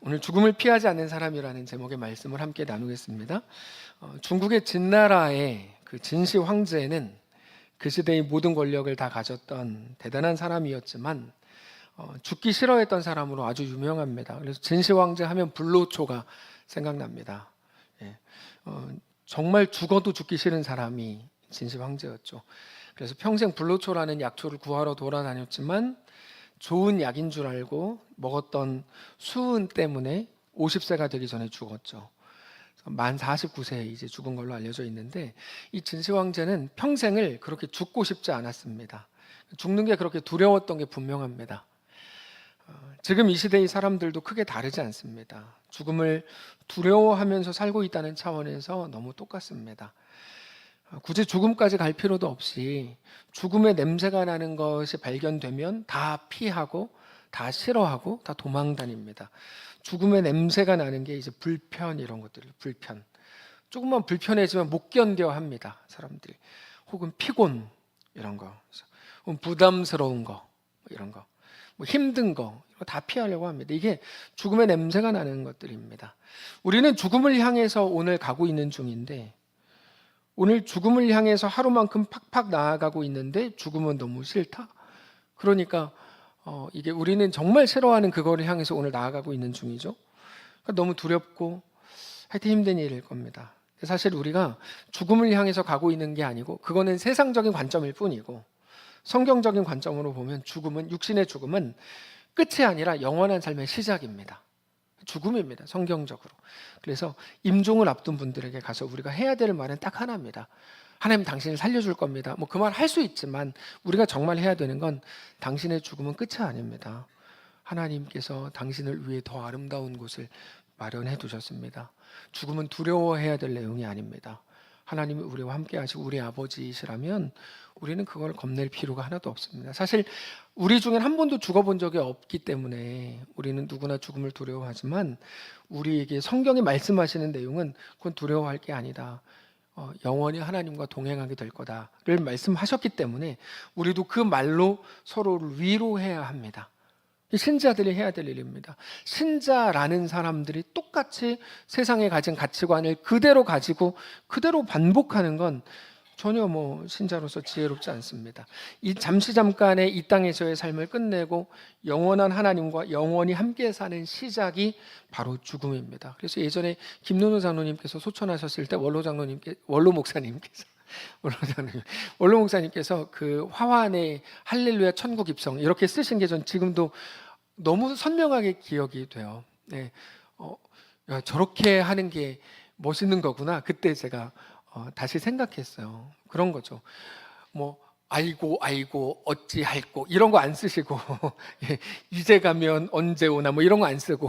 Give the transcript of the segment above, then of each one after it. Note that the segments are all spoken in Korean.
오늘 죽음을 피하지 않는 사람이라는 제목의 말씀을 함께 나누겠습니다. 중국의 진나라의 그 진시 황제는 그 시대의 모든 권력을 다 가졌던 대단한 사람이었지만 죽기 싫어했던 사람으로 아주 유명합니다. 그래서 진시 황제 하면 불로초가 생각납니다. 정말 죽어도 죽기 싫은 사람이 진시 황제였죠. 그래서 평생 불로초라는 약초를 구하러 돌아다녔지만 좋은 약인 줄 알고 먹었던 수은 때문에 50세가 되기 전에 죽었죠. 만 49세에 이제 죽은 걸로 알려져 있는데, 이 진시 황제는 평생을 그렇게 죽고 싶지 않았습니다. 죽는 게 그렇게 두려웠던 게 분명합니다. 지금 이 시대의 사람들도 크게 다르지 않습니다. 죽음을 두려워하면서 살고 있다는 차원에서 너무 똑같습니다. 굳이 죽음까지 갈 필요도 없이 죽음의 냄새가 나는 것이 발견되면 다 피하고 다 싫어하고 다 도망다닙니다. 죽음의 냄새가 나는 게 이제 불편, 이런 것들을 불편. 조금만 불편해지면 못 견뎌 합니다, 사람들이. 혹은 피곤, 이런 거. 혹은 부담스러운 거, 이런 거. 뭐 힘든 거, 이거 다 피하려고 합니다. 이게 죽음의 냄새가 나는 것들입니다. 우리는 죽음을 향해서 오늘 가고 있는 중인데, 오늘 죽음을 향해서 하루만큼 팍팍 나아가고 있는데 죽음은 너무 싫다. 그러니까 이게 우리는 정말 싫어하는 그거를 향해서 오늘 나아가고 있는 중이죠. 그러니까 너무 두렵고 하여튼 힘든 일일 겁니다. 사실 우리가 죽음을 향해서 가고 있는 게 아니고, 그거는 세상적인 관점일 뿐이고, 성경적인 관점으로 보면 죽음은, 육신의 죽음은 끝이 아니라 영원한 삶의 시작입니다. 죽음입니다, 성경적으로. 그래서 임종을 앞둔 분들에게 가서 우리가 해야 될 말은 딱 하나입니다. 하나님, 당신을 살려줄 겁니다. 뭐 그 말 할 수 있지만 우리가 정말 해야 되는 건, 당신의 죽음은 끝이 아닙니다. 하나님께서 당신을 위해 더 아름다운 곳을 마련해 두셨습니다. 죽음은 두려워해야 될 내용이 아닙니다. 하나님이 우리와 함께 하시고 우리 아버지이시라면 우리는 그걸 겁낼 필요가 하나도 없습니다. 사실 우리 중엔 한 번도 죽어본 적이 없기 때문에 우리는 누구나 죽음을 두려워하지만, 우리에게 성경이 말씀하시는 내용은 그건 두려워할 게 아니다. 영원히 하나님과 동행하게 될 거다를 말씀하셨기 때문에 우리도 그 말로 서로를 위로해야 합니다. 신자들이 해야 될 일입니다. 신자라는 사람들이 똑같이 세상에 가진 가치관을 그대로 가지고 그대로 반복하는 건 전혀 신자로서 지혜롭지 않습니다. 이 잠깐의 이 땅에서의 삶을 끝내고 영원한 하나님과 영원히 함께 사는 시작이 바로 죽음입니다. 그래서 예전에 김노노 장로님께서 소천하셨을 때 원로 목사님께서 그 화환의 할렐루야 천국 입성 이렇게 쓰신 게 전 지금도 너무 선명하게 기억이 돼요. 네. 야, 저렇게 하는 게 멋있는 거구나. 그때 제가 다시 생각했어요. 그런 거죠. 아이고 어찌할꼬 이런 거 안 쓰시고 이제 가면 언제 오나 이런 거 안 쓰고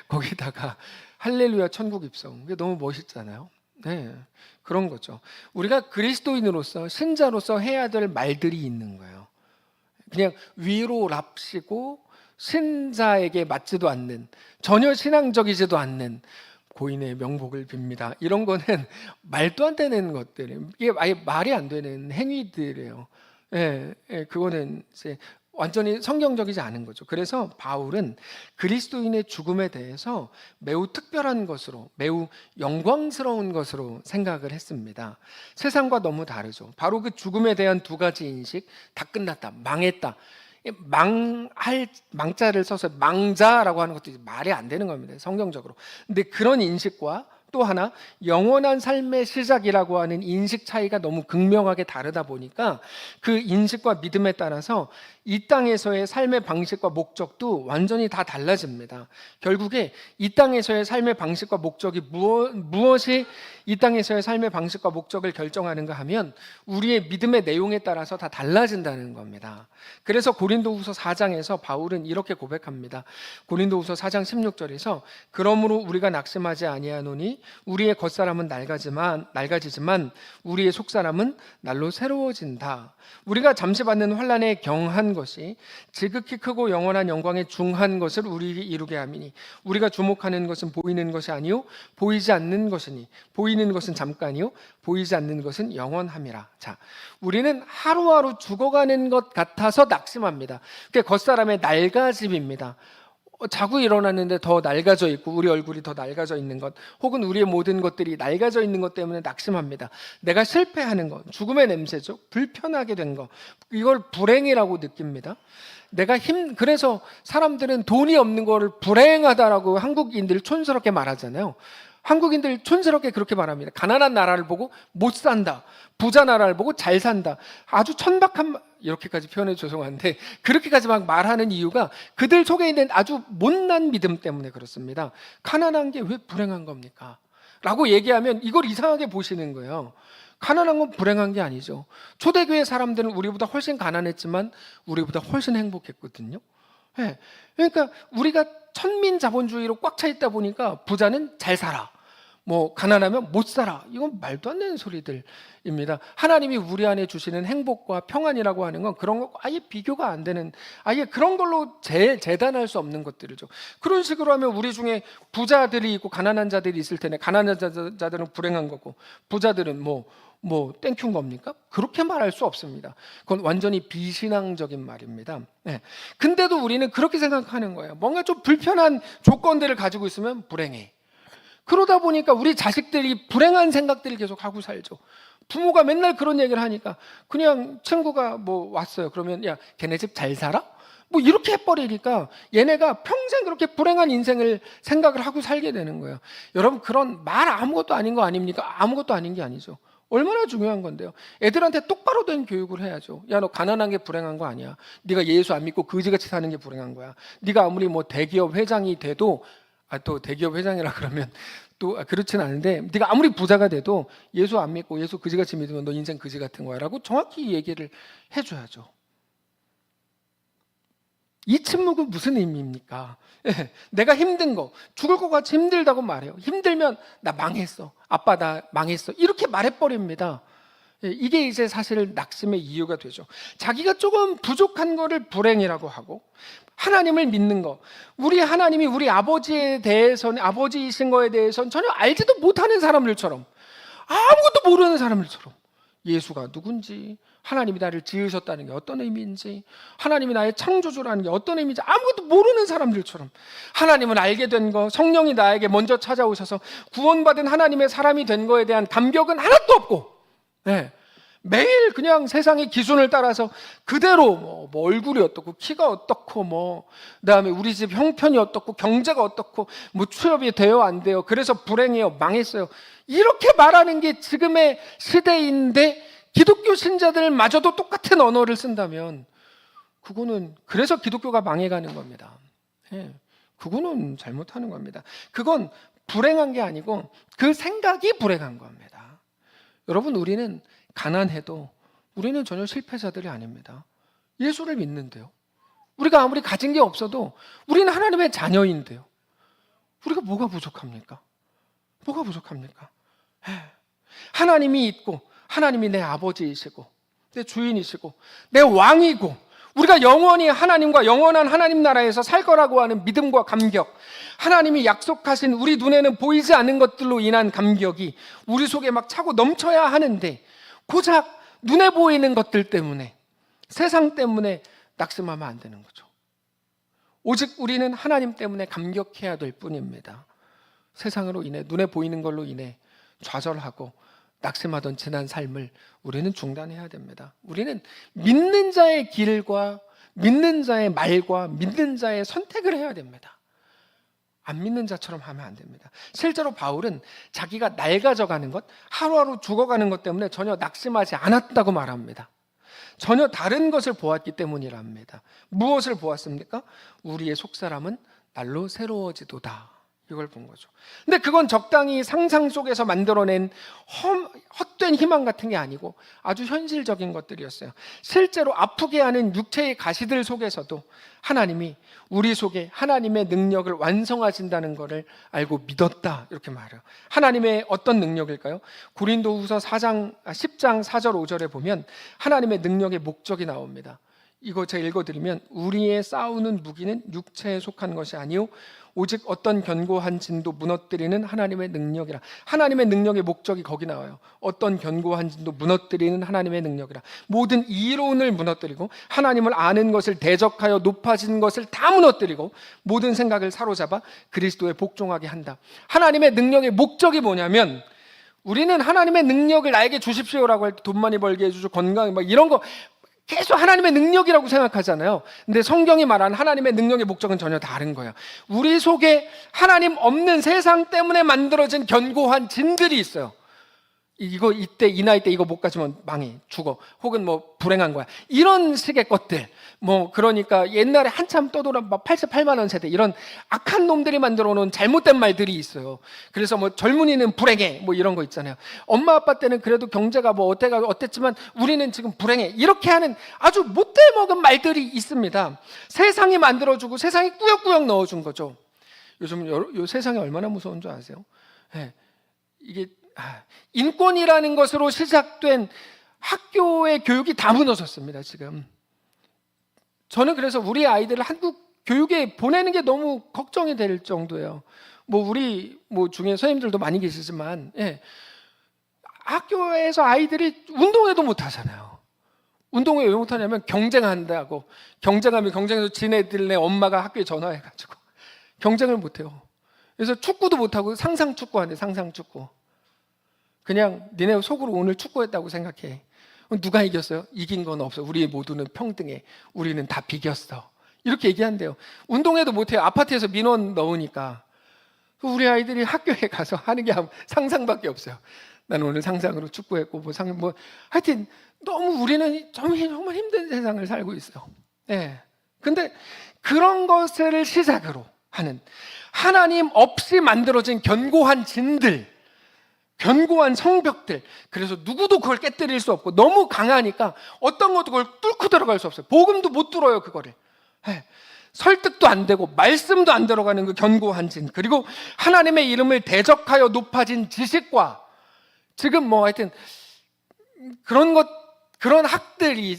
거기다가 할렐루야 천국 입성, 이게 너무 멋있잖아요. 네, 그런 거죠. 우리가 그리스도인으로서, 신자로서 해야 될 말들이 있는 거예요. 그냥 위로랍시고 신자에게 맞지도 않는, 전혀 신앙적이지도 않는 고인의 명복을 빕니다, 이런 거는 말도 안 되는 것들이에요. 이게 아예 말이 안 되는 행위들이에요. 그거는 이제 완전히 성경적이지 않은 거죠. 그래서 바울은 그리스도인의 죽음에 대해서 매우 특별한 것으로, 매우 영광스러운 것으로 생각을 했습니다. 세상과 너무 다르죠. 바로 그 죽음에 대한 두 가지 인식, 다 끝났다, 망했다. 망자를 써서 망자라고 하는 것도 말이 안 되는 겁니다, 성경적으로. 근데 그런 인식과 또 하나 영원한 삶의 시작이라고 하는 인식 차이가 너무 극명하게 다르다 보니까, 그 인식과 믿음에 따라서 이 땅에서의 삶의 방식과 목적도 완전히 다 달라집니다. 결국에 이 땅에서의 삶의 방식과 목적이 무엇이 이 땅에서의 삶의 방식과 목적을 결정하는가 하면, 우리의 믿음의 내용에 따라서 다 달라진다는 겁니다. 그래서 고린도후서 4장에서 바울은 이렇게 고백합니다. 고린도후서 4장 16절에서 그러므로 우리가 낙심하지 아니하노니 우리의 겉사람은 낡아지지만 우리의 속사람은 날로 새로워진다. 우리가 잠시 받는 환난에 경한 것이 지극히 크고 영원한 영광에 중한 것을 우리에게 이루게 함이니, 우리가 주목하는 것은 보이는 것이 아니요 보이지 않는 것이니, 보이는 것은 잠깐이요 보이지 않는 것은 영원함이라. 자, 우리는 하루하루 죽어가는 것 같아서 낙심합니다. 그게 겉사람의 낡아짐입니다. 자고 일어났는데 더 낡아져 있고 우리 얼굴이 더 낡아져 있는 것, 혹은 우리의 모든 것들이 낡아져 있는 것 때문에 낙심합니다. 내가 실패하는 것, 죽음의 냄새죠. 불편하게 된 것, 이걸 불행이라고 느낍니다. 그래서 사람들은 돈이 없는 거를 불행하다라고 한국인들 촌스럽게 말하잖아요. 한국인들 촌스럽게 그렇게 말합니다. 가난한 나라를 보고 못 산다, 부자 나라를 보고 잘 산다. 아주 천박한, 이렇게까지 표현해 죄송한데 그렇게까지 막 말하는 이유가 그들 속에 있는 아주 못난 믿음 때문에 그렇습니다. 가난한 게 왜 불행한 겁니까? 라고 얘기하면 이걸 이상하게 보시는 거예요. 가난한 건 불행한 게 아니죠. 초대교회 사람들은 우리보다 훨씬 가난했지만 우리보다 훨씬 행복했거든요. 네. 그러니까 우리가 천민 자본주의로 꽉 차 있다 보니까 부자는 잘 살아, 가난하면 못 살아. 이건 말도 안 되는 소리들입니다. 하나님이 우리 안에 주시는 행복과 평안이라고 하는 건 그런 거 아예 비교가 안 되는, 아예 그런 걸로 재단할 수 없는 것들이죠. 그런 식으로 하면 우리 중에 부자들이 있고 가난한 자들이 있을 텐데, 가난한 자들은 불행한 거고 부자들은 땡큐인 겁니까? 그렇게 말할 수 없습니다. 그건 완전히 비신앙적인 말입니다. 네. 근데도 우리는 그렇게 생각하는 거예요. 뭔가 좀 불편한 조건들을 가지고 있으면 불행해. 그러다 보니까 우리 자식들이 불행한 생각들을 계속 하고 살죠. 부모가 맨날 그런 얘기를 하니까 그냥 친구가 왔어요. 그러면 야, 걔네 집 잘 살아? 이렇게 해버리니까 얘네가 평생 그렇게 불행한 인생을 생각을 하고 살게 되는 거예요. 여러분, 그런 말 아무것도 아닌 거 아닙니까? 아무것도 아닌 게 아니죠. 얼마나 중요한 건데요. 애들한테 똑바로 된 교육을 해야죠. 야, 너 가난한 게 불행한 거 아니야. 네가 예수 안 믿고 거지같이 사는 게 불행한 거야. 네가 아무리 대기업 회장이 돼도, 또 대기업 회장이라 그러면 또 그렇진 않은데, 네가 아무리 부자가 돼도 예수 안 믿고 예수 그지같이 믿으면 너 인생 그지 같은 거야 라고 정확히 얘기를 해줘야죠. 이 침묵은 무슨 의미입니까? 내가 힘든 거, 죽을 것 같이 힘들다고 말해요. 힘들면 나 망했어, 아빠 나 망했어, 이렇게 말해버립니다. 이게 이제 사실 낙심의 이유가 되죠. 자기가 조금 부족한 거를 불행이라고 하고, 하나님을 믿는 거, 우리 하나님이 우리 아버지에 대해서는, 아버지이신 거에 대해서는 전혀 알지도 못하는 사람들처럼, 아무것도 모르는 사람들처럼, 예수가 누군지, 하나님이 나를 지으셨다는 게 어떤 의미인지, 하나님이 나의 창조주라는 게 어떤 의미인지 아무것도 모르는 사람들처럼, 하나님을 알게 된 거, 성령이 나에게 먼저 찾아오셔서 구원받은 하나님의 사람이 된 거에 대한 감격은 하나도 없고, 네. 매일 그냥 세상의 기준을 따라서 그대로 얼굴이 어떻고, 키가 어떻고, 그다음에 우리 집 형편이 어떻고, 경제가 어떻고, 취업이 돼요 안 돼요, 그래서 불행해요, 망했어요, 이렇게 말하는 게 지금의 시대인데, 기독교 신자들마저도 똑같은 언어를 쓴다면 그거는, 그래서 기독교가 망해가는 겁니다. 그거는 잘못하는 겁니다. 그건 불행한 게 아니고 그 생각이 불행한 겁니다. 여러분, 우리는 가난해도 우리는 전혀 실패자들이 아닙니다. 예수를 믿는데요. 우리가 아무리 가진 게 없어도 우리는 하나님의 자녀인데요. 우리가 뭐가 부족합니까? 뭐가 부족합니까? 하나님이 있고, 하나님이 내 아버지이시고 내 주인이시고 내 왕이고, 우리가 영원히 하나님과 영원한 하나님 나라에서 살 거라고 하는 믿음과 감격, 하나님이 약속하신 우리 눈에는 보이지 않는 것들로 인한 감격이 우리 속에 막 차고 넘쳐야 하는데, 고작 눈에 보이는 것들 때문에, 세상 때문에 낙심하면 안 되는 거죠. 오직 우리는 하나님 때문에 감격해야 될 뿐입니다. 세상으로 인해, 눈에 보이는 걸로 인해 좌절하고 낙심하던 지난 삶을 우리는 중단해야 됩니다. 우리는 믿는 자의 길과 믿는 자의 말과 믿는 자의 선택을 해야 됩니다. 안 믿는 자처럼 하면 안 됩니다. 실제로 바울은 자기가 낡아져가는 것, 하루하루 죽어가는 것 때문에 전혀 낙심하지 않았다고 말합니다. 전혀 다른 것을 보았기 때문이랍니다. 무엇을 보았습니까? 우리의 속사람은 날로 새로워지도다, 이걸 본 거죠. 근데 그건 적당히 상상 속에서 만들어낸 헛된 희망 같은 게 아니고 아주 현실적인 것들이었어요. 실제로 아프게 하는 육체의 가시들 속에서도 하나님이 우리 속에 하나님의 능력을 완성하신다는 것을 알고 믿었다, 이렇게 말해요. 하나님의 어떤 능력일까요? 고린도후서 10장 4절 5절에 보면 하나님의 능력의 목적이 나옵니다. 이거 제가 읽어드리면 우리의 싸우는 무기는 육체에 속한 것이 아니요 오직 어떤 견고한 진도 무너뜨리는 하나님의 능력이라. 하나님의 능력의 목적이 거기 나와요. 어떤 견고한 진도 무너뜨리는 하나님의 능력이라. 모든 이론을 무너뜨리고 하나님을 아는 것을 대적하여 높아진 것을 다 무너뜨리고 모든 생각을 사로잡아 그리스도에 복종하게 한다. 하나님의 능력의 목적이 뭐냐면 우리는 하나님의 능력을 나에게 주십시오라고 할 때 돈 많이 벌게 해주죠, 건강 막 이런 거 계속 하나님의 능력이라고 생각하잖아요. 근데 성경이 말하는 하나님의 능력의 목적은 전혀 다른 거예요. 우리 속에 하나님 없는 세상 때문에 만들어진 견고한 진들이 있어요. 이거 이때 이 나이 때 이거 못 가지면 망해, 죽어, 혹은 뭐 불행한 거야, 이런 식의 것들. 뭐 그러니까 옛날에 한참 떠돌아 88만 원 세대 이런 악한 놈들이 만들어 놓은 잘못된 말들이 있어요. 그래서 뭐 젊은이는 불행해 뭐 이런 거 있잖아요. 엄마 아빠 때는 그래도 경제가 뭐 어땠지만 우리는 지금 불행해, 이렇게 하는 아주 못돼 먹은 말들이 있습니다. 세상이 만들어주고 세상이 꾸역꾸역 넣어준 거죠. 요즘 요 세상이 얼마나 무서운 줄 아세요? 네. 이게 인권이라는 것으로 시작된 학교의 교육이 다 무너졌습니다, 지금. 저는 그래서 우리 아이들을 한국 교육에 보내는 게 너무 걱정이 될 정도예요. 뭐 우리 뭐 중에 선생님들도 많이 계시지만, 예. 학교에서 아이들이 운동회도 못 하잖아요. 운동회 왜 못 하냐면 경쟁한다고. 경쟁하면 경쟁에서 지네들네 엄마가 학교에 전화해가지고 경쟁을 못 해요. 그래서 축구도 못 하고 상상 축구 하는데, 상상 축구. 그냥 니네 속으로 오늘 축구했다고 생각해. 누가 이겼어요? 이긴 건 없어. 우리 모두는 평등해. 우리는 다 비겼어. 이렇게 얘기한대요. 운동회도 못해요. 아파트에서 민원 넣으니까. 우리 아이들이 학교에 가서 하는 게 상상밖에 없어요. 나는 오늘 상상으로 축구했고 뭐 하여튼 너무 우리는 정말 힘든 세상을 살고 있어요. 네. 근데 그런 것을 시작으로 하는 하나님 없이 만들어진 견고한 진들, 견고한 성벽들, 그래서 누구도 그걸 깨뜨릴 수 없고 너무 강하니까 어떤 것도 그걸 뚫고 들어갈 수 없어요. 복음도 못 뚫어요, 그거를. 네. 설득도 안 되고 말씀도 안 들어가는 그 견고한 진, 그리고 하나님의 이름을 대적하여 높아진 지식과, 지금 뭐 하여튼 그런 것들이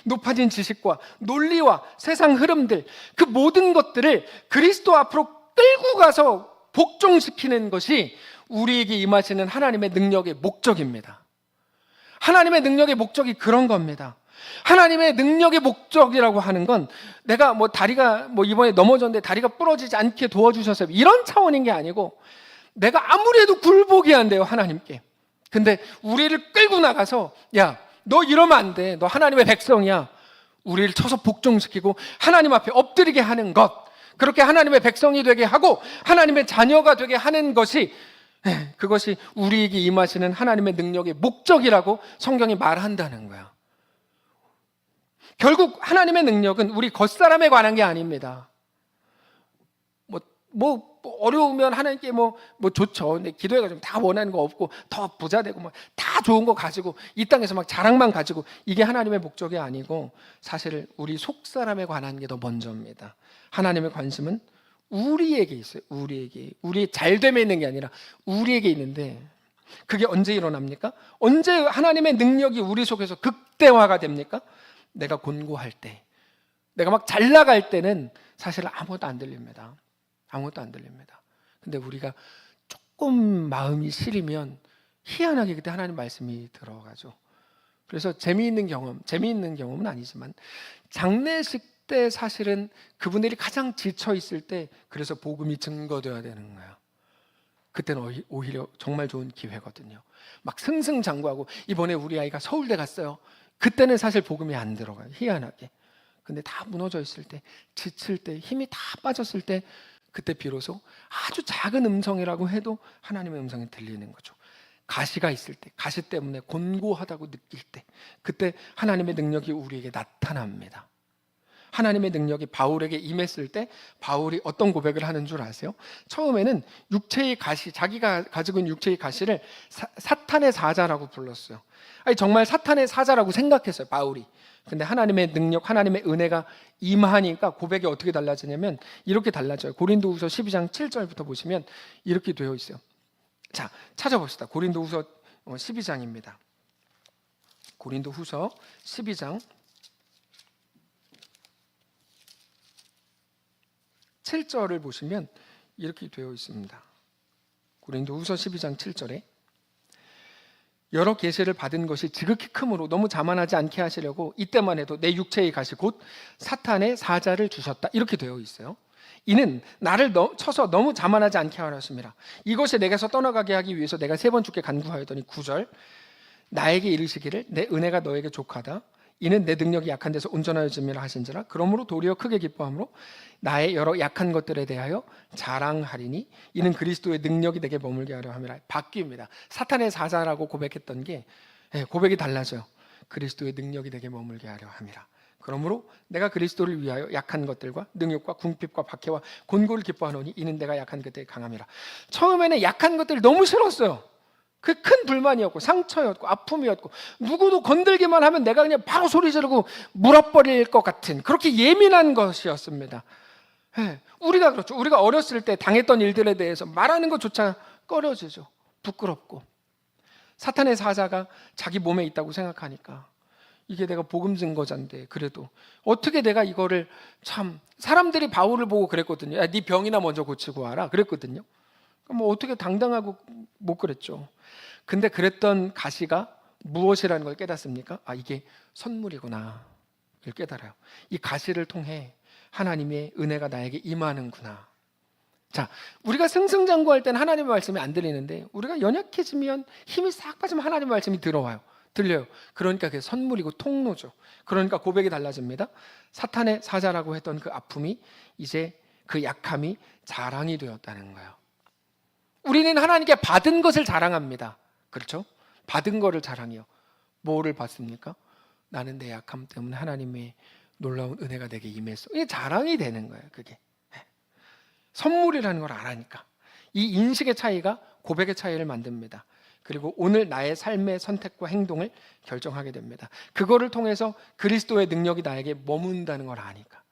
높아진 지식과 논리와 세상 흐름들, 그 모든 것들을 그리스도 앞으로 끌고 가서 복종시키는 것이 우리에게 임하시는 하나님의 능력의 목적입니다. 하나님의 능력의 목적이 그런 겁니다. 하나님의 능력의 목적이라고 하는 건 내가 뭐 다리가 뭐 이번에 넘어졌는데 다리가 부러지지 않게 도와주셔서 이런 차원인 게 아니고, 내가 아무리 해도 굴복이 안 돼요, 하나님께. 근데 우리를 끌고 나가서 야, 너 이러면 안 돼. 너 하나님의 백성이야. 우리를 쳐서 복종시키고 하나님 앞에 엎드리게 하는 것, 그렇게 하나님의 백성이 되게 하고 하나님의 자녀가 되게 하는 것이, 그것이 우리에게 임하시는 하나님의 능력의 목적이라고 성경이 말한다는 거야. 결국 하나님의 능력은 우리 겉사람에 관한 게 아닙니다. 뭐 어려우면 하나님께 뭐 좋죠. 근데 기도해가지고 다 원하는 거 없고 더 부자 되고 뭐 다 좋은 거 가지고 이 땅에서 막 자랑만 가지고, 이게 하나님의 목적이 아니고 사실 우리 속사람에 관한 게 더 먼저입니다. 하나님의 관심은 우리에게 있어요. 우리의 잘됨에 있는 게 아니라 우리에게 있는데, 그게 언제 일어납니까? 언제 하나님의 능력이 우리 속에서 극대화가 됩니까? 내가 곤고할 때, 내가 막 잘 나갈 때는 사실 아무것도 안 들립니다. 아무것도 안 들립니다. 근데 우리가 조금 마음이 시리면 희한하게 그때 하나님 말씀이 들어가죠. 그래서 재미있는 경험은 아니지만 장례식 때 사실은 그분들이 가장 지쳐 있을 때, 그래서 복음이 증거되어야 되는 거예요. 그때는 오히려 정말 좋은 기회거든요. 막 승승장구하고 이번에 우리 아이가 서울대 갔어요. 그때는 사실 복음이 안 들어가요, 희한하게. 근데 다 무너져 있을 때, 지칠 때, 힘이 다 빠졌을 때, 그때 비로소 아주 작은 음성이라고 해도 하나님의 음성이 들리는 거죠. 가시가 있을 때, 가시 때문에 곤고하다고 느낄 때, 그때 하나님의 능력이 우리에게 나타납니다. 하나님의 능력이 바울에게 임했을 때 바울이 어떤 고백을 하는 줄 아세요? 처음에는 육체의 가시, 자기가 가지고 있는 육체의 가시를 사탄의 사자라고 불렀어요. 아니, 정말 사탄의 사자라고 생각했어요, 바울이. 근데 하나님의 능력, 하나님의 은혜가 임하니까 고백이 어떻게 달라지냐면 이렇게 달라져요. 고린도후서 12장 7절부터 보시면 이렇게 되어 있어요. 자, 찾아봅시다. 고린도후서 12장입니다. 고린도후서 12장 7절을 보시면 이렇게 되어 있습니다. 고린도후서 12장 7절에 여러 계시를 받은 것이 지극히 크므로 너무 자만하지 않게 하시려고 이때만 해도 내 육체의 가시 곧 사탄의 사자를 주셨다. 이렇게 되어 있어요. 이는 나를 쳐서 너무 자만하지 않게 하려 하심이라. 이것이 내게서 떠나가게 하기 위해서 내가 3번 주께 간구하였더니 9절 나에게 이르시기를 내 은혜가 너에게 족하다. 이는 내 능력이 약한 데서 온전하여짐이라 하신지라. 그러므로 도리어 크게 기뻐함으로 나의 여러 약한 것들에 대하여 자랑하리니 이는 그리스도의 능력이 내게 머물게 하려 함이라. 바뀝니다. 사탄의 사자라고 고백했던 게 고백이 달라져요. 그리스도의 능력이 내게 머물게 하려 함이라. 그러므로 내가 그리스도를 위하여 약한 것들과 능욕과 궁핍과 박해와 곤고를 기뻐하노니 이는 내가 약한 그때의 강함이라. 처음에는 약한 것들 너무 싫었어요. 그 큰 불만이었고 상처였고 아픔이었고 누구도 건들기만 하면 내가 그냥 바로 소리 지르고 물어버릴 것 같은 그렇게 예민한 것이었습니다. 우리가 그렇죠. 우리가 어렸을 때 당했던 일들에 대해서 말하는 것조차 꺼려지죠. 부끄럽고 사탄의 사자가 자기 몸에 있다고 생각하니까 이게 내가 복음 증거자인데 그래도 어떻게 내가 이거를 참 사람들이 바울을 보고 그랬거든요. 야, 네 병이나 먼저 고치고 와라 그랬거든요. 뭐 어떻게 당당하고 못 그랬죠. 근데 그랬던 가시가 무엇이라는 걸 깨닫습니까? 아, 이게 선물이구나. 이걸 깨달아요. 이 가시를 통해 하나님의 은혜가 나에게 임하는구나. 자, 우리가 승승장구할 때는 하나님의 말씀이 안 들리는데 우리가 연약해지면 힘이 싹 빠지면 하나님의 말씀이 들려요. 그러니까 그게 선물이고 통로죠. 그러니까 고백이 달라집니다. 사탄의 사자라고 했던 그 아픔이 이제 그 약함이 자랑이 되었다는 거예요. 우리는 하나님께 받은 것을 자랑합니다. 그렇죠? 받은 거를 자랑해요. 뭐를 받습니까? 나는 내 약함 때문에 하나님의 놀라운 은혜가 내게 임했어. 이게 자랑이 되는 거예요. 그게 선물이라는 걸 알아니까. 이 인식의 차이가 고백의 차이를 만듭니다. 그리고 오늘 나의 삶의 선택과 행동을 결정하게 됩니다. 그거를 통해서 그리스도의 능력이 나에게 머문다는 걸 아니까.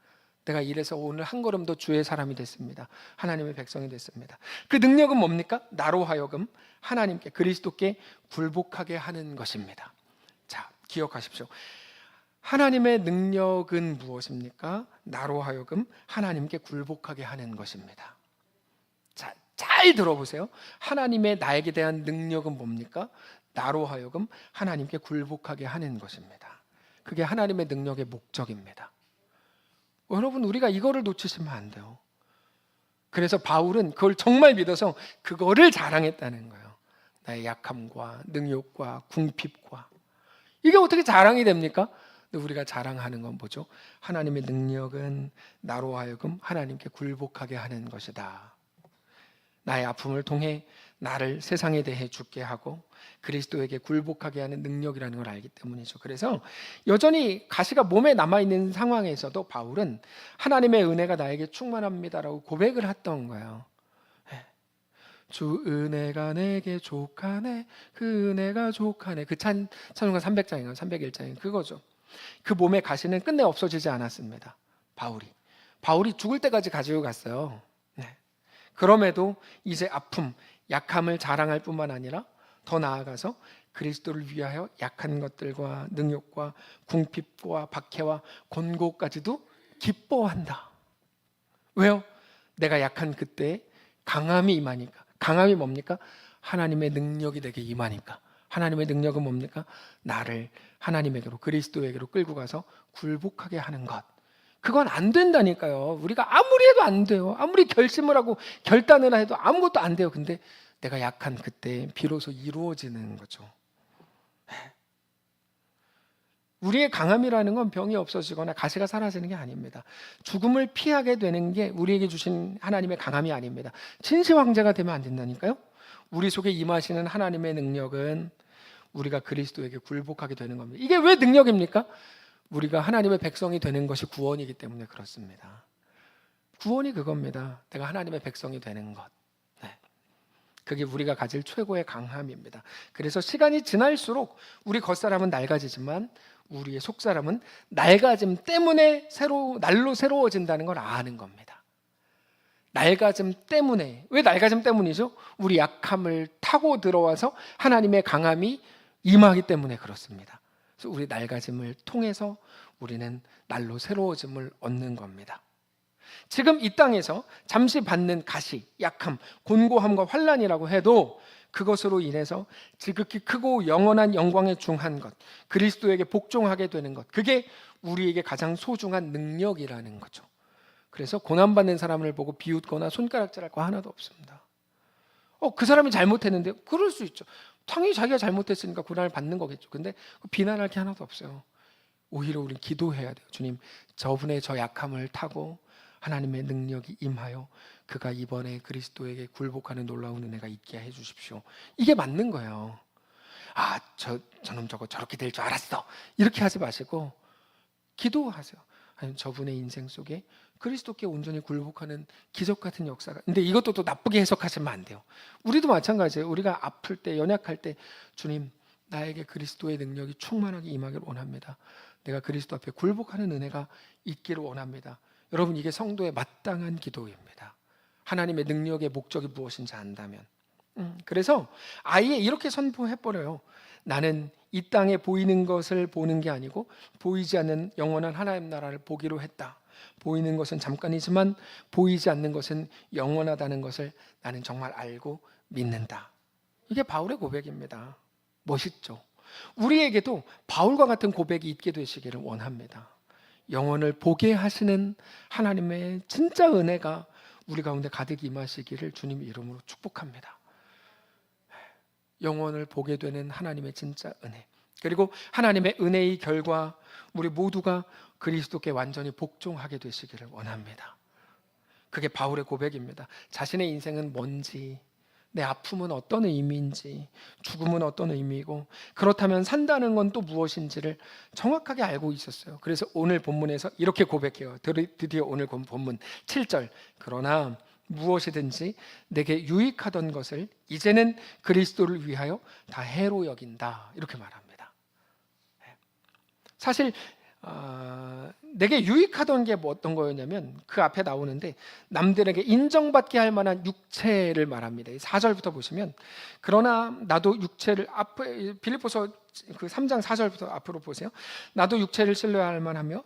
내가 이래서 오늘 한 걸음 더 주의 사람이 됐습니다. 하나님의 백성이 됐습니다. 그 능력은 뭡니까? 나로 하여금 하나님께 그리스도께 굴복하게 하는 것입니다. 자, 기억하십시오. 하나님의 능력은 무엇입니까? 나로 하여금 하나님께 굴복하게 하는 것입니다. 자, 잘 들어보세요. 하나님의 나에게 대한 능력은 뭡니까? 나로 하여금 하나님께 굴복하게 하는 것입니다. 그게 하나님의 능력의 목적입니다. 여러분, 우리가 이거를 놓치시면 안 돼요. 그래서 바울은 그걸 정말 믿어서 그거를 자랑했다는 거예요. 나의 약함과 능욕과 궁핍과. 이게 어떻게 자랑이 됩니까? 근데 우리가 자랑하는 건 뭐죠? 하나님의 능력은 나로 하여금 하나님께 굴복하게 하는 것이다. 나의 아픔을 통해 나를 세상에 대해 죽게 하고 그리스도에게 굴복하게 하는 능력이라는 걸 알기 때문이죠. 그래서 여전히 가시가 몸에 남아있는 상황에서도 바울은 하나님의 은혜가 나에게 충만합니다라고 고백을 했던 거예요. 주 은혜가 내게 족하네, 그 은혜가 족하네. 그 찬송가 300장인가 301장인 그거죠. 그 몸의 가시는 끝내 없어지지 않았습니다. 바울이 죽을 때까지 가지고 갔어요. 그럼에도 이제 아픔, 약함을 자랑할 뿐만 아니라 더 나아가서 그리스도를 위하여 약한 것들과 능욕과 궁핍과 박해와 곤고까지도 기뻐한다. 왜요? 내가 약한 그때 강함이 임하니까. 강함이 뭡니까? 하나님의 능력이 내게 임하니까. 하나님의 능력은 뭡니까? 나를 하나님에게로 그리스도에게로 끌고 가서 굴복하게 하는 것. 그건 안 된다니까요. 우리가 아무리 해도 안 돼요. 아무리 결심을 하고 결단을 해도 아무것도 안 돼요. 근데 내가 약한 그때 비로소 이루어지는 거죠. 우리의 강함이라는 건 병이 없어지거나 가시가 사라지는 게 아닙니다. 죽음을 피하게 되는 게 우리에게 주신 하나님의 강함이 아닙니다. 진실 황제가 되면 안 된다니까요. 우리 속에 임하시는 하나님의 능력은 우리가 그리스도에게 굴복하게 되는 겁니다. 이게 왜 능력입니까? 우리가 하나님의 백성이 되는 것이 구원이기 때문에 그렇습니다. 구원이 그겁니다. 내가 하나님의 백성이 되는 것. 그게 우리가 가질 최고의 강함입니다. 그래서 시간이 지날수록 우리 겉사람은 낡아지지만 우리의 속사람은 낡아짐 때문에 날로 새로워진다는 걸 아는 겁니다. 낡아짐 때문에. 왜 낡아짐 때문이죠? 우리 약함을 타고 들어와서 하나님의 강함이 임하기 때문에 그렇습니다. 그래서 우리 낡아짐을 통해서 우리는 날로 새로워짐을 얻는 겁니다. 지금 이 땅에서 잠시 받는 가시, 약함, 곤고함과 환난이라고 해도 그것으로 인해서 지극히 크고 영원한 영광에 중한 것, 그리스도에게 복종하게 되는 것, 그게 우리에게 가장 소중한 능력이라는 거죠. 그래서 고난받는 사람을 보고 비웃거나 손가락질할 거 하나도 없습니다. 그 사람이 잘못했는데, 그럴 수 있죠. 당연히 자기가 잘못했으니까 고난을 받는 거겠죠. 근데 비난할 게 하나도 없어요. 오히려 우리는 기도해야 돼요. 주님, 저분의 저 약함을 타고 하나님의 능력이 임하여 그가 이번에 그리스도에게 굴복하는 놀라운 은혜가 있게 해주십시오. 이게 맞는 거예요. 저놈 저거 저렇게 될 줄 알았어, 이렇게 하지 마시고 기도하세요. 아니, 저분의 인생 속에 그리스도께 온전히 굴복하는 기적 같은 역사가. 근데 이것도 또 나쁘게 해석하시면 안 돼요. 우리도 마찬가지예요. 우리가 아플 때, 연약할 때, 주님, 나에게 그리스도의 능력이 충만하게 임하기를 원합니다. 내가 그리스도 앞에 굴복하는 은혜가 있기를 원합니다. 여러분, 이게 성도의 마땅한 기도입니다. 하나님의 능력의 목적이 무엇인지 안다면. 그래서 아예 이렇게 선포해버려요. 나는 이 땅에 보이는 것을 보는 게 아니고 보이지 않는 영원한 하나님 나라를 보기로 했다. 보이는 것은 잠깐이지만 보이지 않는 것은 영원하다는 것을 나는 정말 알고 믿는다. 이게 바울의 고백입니다. 멋있죠? 우리에게도 바울과 같은 고백이 있게 되시기를 원합니다. 영원을 보게 하시는 하나님의 진짜 은혜가 우리 가운데 가득 임하시기를 주님 이름으로 축복합니다. 영원을 보게 되는 하나님의 진짜 은혜, 그리고 하나님의 은혜의 결과 우리 모두가 그리스도께 완전히 복종하게 되시기를 원합니다. 그게 바울의 고백입니다. 자신의 인생은 뭔지, 내 아픔은 어떤 의미인지, 죽음은 어떤 의미이고, 그렇다면 산다는 건 또 무엇인지를 정확하게 알고 있었어요. 그래서 오늘 본문에서 이렇게 고백해요. 드디어 오늘 본문 7절. 그러나 무엇이든지 내게 유익하던 것을 이제는 그리스도를 위하여 다 해로 여긴다, 이렇게 말합니다. 사실 내게 유익하던 게 뭐 어떤 거였냐면, 그 앞에 나오는데 남들에게 인정받게 할 만한 육체를 말합니다. 4절부터 보시면, 그러나 나도 육체를, 앞에 빌립보서 그 3장 4절부터 앞으로 보세요. 나도 육체를 신뢰할 만하며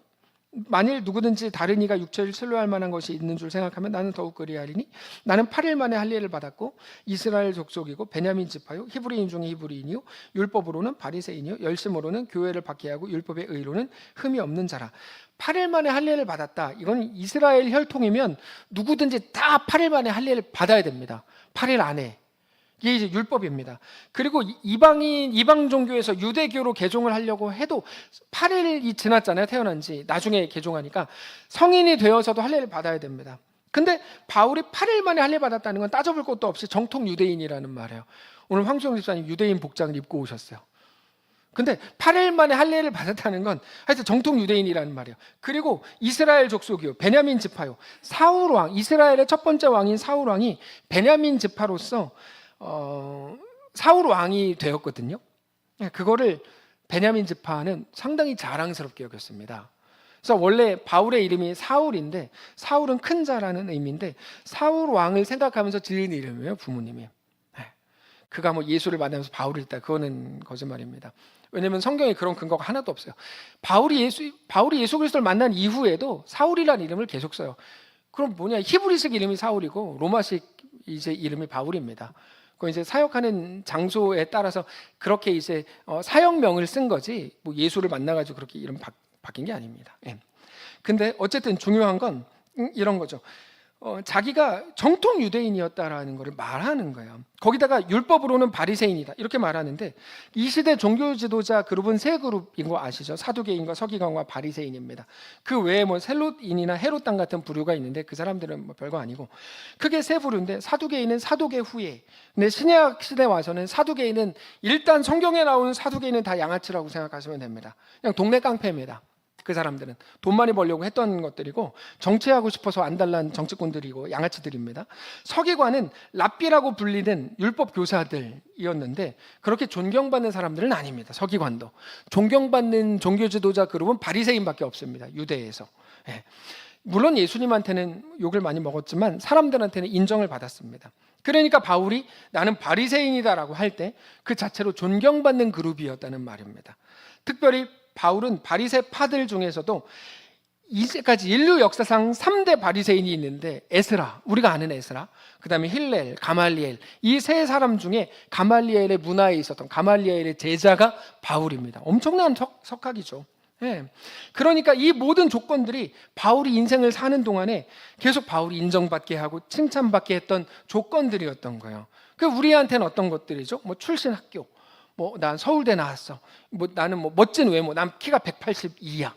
만일 누구든지 다른 이가 육체를 신뢰할 만한 것이 있는 줄 생각하면 나는 더욱 그리하리니, 나는 8일 만에 할례를 받았고 이스라엘 족속이고 베냐민 지파요, 히브리인 중에 히브리인이요, 율법으로는 바리새인이요, 열심으로는 교회를 박해하고 율법의 의로는 흠이 없는 자라. 8일 만에 할례를 받았다. 이건 이스라엘 혈통이면 누구든지 다 8일 만에 할례를 받아야 됩니다. 8일 안에. 이게 이제 율법입니다. 그리고 이방 종교에서 유대교로 개종을 하려고 해도 8일이 지났잖아요. 태어난 지. 나중에 개종하니까 성인이 되어서도 할례를 받아야 됩니다. 근데 바울이 8일 만에 할례 받았다는 건 따져볼 것도 없이 정통 유대인이라는 말이에요. 오늘 황수영 집사님 유대인 복장을 입고 오셨어요. 근데 8일 만에 할례를 받았다는 건 하여튼 정통 유대인이라는 말이에요. 그리고 이스라엘 족속이요, 베냐민 지파요. 사울 왕, 이스라엘의 첫 번째 왕인 사울 왕이 베냐민 지파로서 사울 왕이 되었거든요. 그거를 베냐민 지파는 상당히 자랑스럽게 여겼습니다. 그래서 원래 바울의 이름이 사울인데, 사울은 큰 자라는 의미인데 사울 왕을 생각하면서 지은 이름이에요, 부모님이. 그가 뭐 예수를 만나면서 바울을 했다, 그거는 거짓말입니다. 왜냐하면 성경에 그런 근거가 하나도 없어요. 바울이 예수 그리스도를 만난 이후에도 사울이라는 이름을 계속 써요. 그럼 뭐냐? 히브리식 이름이 사울이고 로마식 이제 이름이 바울입니다. 그 이제 사역하는 장소에 따라서 그렇게 이제 사역명을 쓴 거지, 뭐 예수를 만나가지고 그렇게 이름 바뀐 게 아닙니다. 근데 어쨌든 중요한 건 이런 거죠. 자기가 정통 유대인이었다라는 것을 말하는 거예요. 거기다가 율법으로는 바리새인이다 이렇게 말하는데, 이 시대 종교 지도자 그룹은 세 그룹인 거 아시죠? 사두개인과 서기관과 바리새인입니다. 그 외에 뭐 셀롯인이나 헤롯당 같은 부류가 있는데 그 사람들은 뭐 별거 아니고, 크게 세 부류인데, 사두개인은 사도계 후에. 근데 신약 시대 와서는 사두개인은, 일단 성경에 나오는 사두개인은 다 양아치라고 생각하시면 됩니다. 그냥 동네 깡패입니다. 그 사람들은 돈 많이 벌려고 했던 것들이고, 정치하고 싶어서 안달난 정치꾼들이고 양아치들입니다. 서기관은 랍비라고 불리는 율법 교사들이었는데 그렇게 존경받는 사람들은 아닙니다. 서기관도. 존경받는 종교 지도자 그룹은 바리새인밖에 없습니다, 유대에서. 물론 예수님한테는 욕을 많이 먹었지만 사람들한테는 인정을 받았습니다. 그러니까 바울이 나는 바리새인이다라고 할 때 그 자체로 존경받는 그룹이었다는 말입니다. 특별히 바울은 바리새 파들 중에서도 이제까지 인류 역사상 3대 바리새인이 있는데 에스라, 우리가 아는 에스라, 그 다음에 힐렐, 가말리엘, 이 세 사람 중에 가말리엘의 문화에 있었던 가말리엘의 제자가 바울입니다. 엄청난 석학이죠. 예. 그러니까 이 모든 조건들이 바울이 인생을 사는 동안에 계속 바울이 인정받게 하고 칭찬받게 했던 조건들이었던 거예요. 그 우리한테는 어떤 것들이죠? 뭐 출신 학교, 뭐 난 서울대 나왔어, 뭐 나는 뭐 멋진 외모, 난 키가 182야.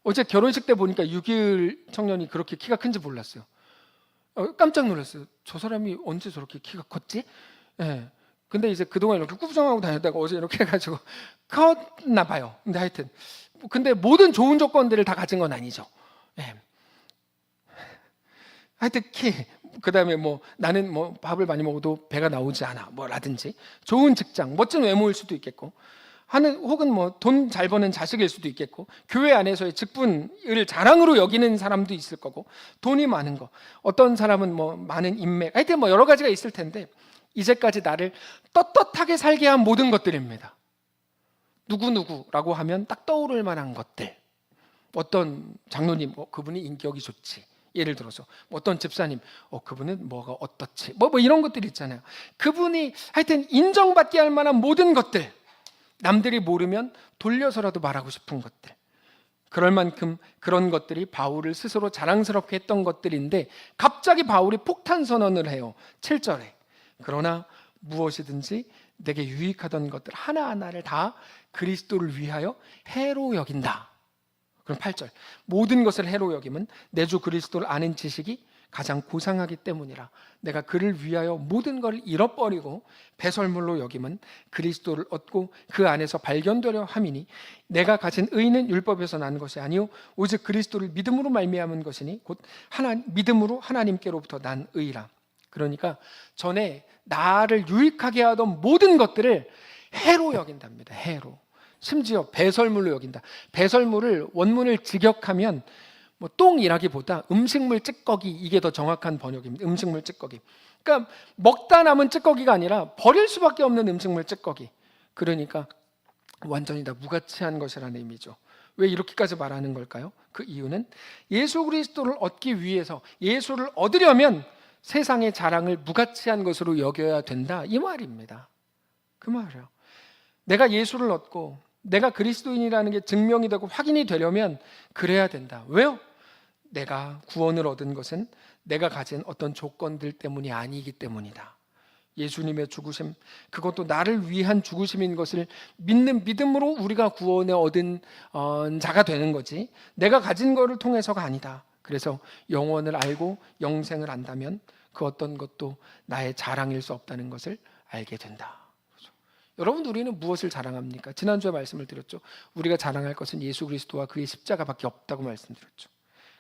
어제 결혼식 때 보니까 6.21 청년이 그렇게 키가 큰지 몰랐어요. 깜짝 놀랐어요. 저 사람이 언제 저렇게 키가 컸지? 예. 근데 이제 그동안 이렇게 꾸부정하고 다녔다가 어제 이렇게 해가지고 컸나 봐요. 근데 하여튼 근데 모든 좋은 조건들을 다 가진 건 아니죠. 예. 하여튼 키, 그 다음에 뭐 나는 뭐 밥을 많이 먹어도 배가 나오지 않아, 뭐라든지 좋은 직장, 멋진 외모일 수도 있겠고, 혹은 뭐 돈 잘 버는 자식일 수도 있겠고, 교회 안에서의 직분을 자랑으로 여기는 사람도 있을 거고, 돈이 많은 거, 어떤 사람은 뭐 많은 인맥, 하여튼 뭐 여러 가지가 있을 텐데 이제까지 나를 떳떳하게 살게 한 모든 것들입니다. 누구누구라고 하면 딱 떠오를 만한 것들. 어떤 장로님, 그분이 인격이 좋지. 예를 들어서 어떤 집사님, 그분은 뭐가 어떻지. 뭐 이런 것들 있잖아요. 그분이 하여튼 인정받게 할 만한 모든 것들, 남들이 모르면 돌려서라도 말하고 싶은 것들, 그럴 만큼 그런 것들이 바울을 스스로 자랑스럽게 했던 것들인데 갑자기 바울이 폭탄 선언을 해요. 7절에 그러나 무엇이든지 내게 유익하던 것들 하나하나를 다 그리스도를 위하여 해로 여긴다. 그럼 8절 모든 것을 해로 여김은 내 주 그리스도를 아는 지식이 가장 고상하기 때문이라. 내가 그를 위하여 모든 걸 잃어버리고 배설물로 여김은 그리스도를 얻고 그 안에서 발견되려 함이니 내가 가진 의는 율법에서 난 것이 아니요 오직 그리스도를 믿음으로 말미암은 것이니 곧 믿음으로 하나님께로부터 난 의라. 그러니까 전에 나를 유익하게 하던 모든 것들을 해로 여긴답니다. 해로. 심지어 배설물로 여긴다. 배설물을 원문을 직역하면 뭐 똥이라기보다 음식물 찌꺼기, 이게 더 정확한 번역입니다. 음식물 찌꺼기. 그러니까 먹다 남은 찌꺼기가 아니라 버릴 수밖에 없는 음식물 찌꺼기. 그러니까 완전히 다 무가치한 것이라는 의미죠. 왜 이렇게까지 말하는 걸까요? 그 이유는 예수 그리스도를 얻기 위해서, 예수를 얻으려면 세상의 자랑을 무가치한 것으로 여겨야 된다, 이 말입니다. 그 말이에요. 내가 예수를 얻고 내가 그리스도인이라는 게 증명이 되고 확인이 되려면 그래야 된다. 왜요? 내가 구원을 얻은 것은 내가 가진 어떤 조건들 때문이 아니기 때문이다. 예수님의 죽으심, 그것도 나를 위한 죽으심인 것을 믿는 믿음으로 우리가 구원을 얻은 자가 되는 거지, 내가 가진 것을 통해서가 아니다. 그래서 영원을 알고 영생을 안다면 그 어떤 것도 나의 자랑일 수 없다는 것을 알게 된다. 여러분, 우리는 무엇을 자랑합니까? 지난주에 말씀을 드렸죠. 우리가 자랑할 것은 예수 그리스도와 그의 십자가밖에 없다고 말씀드렸죠.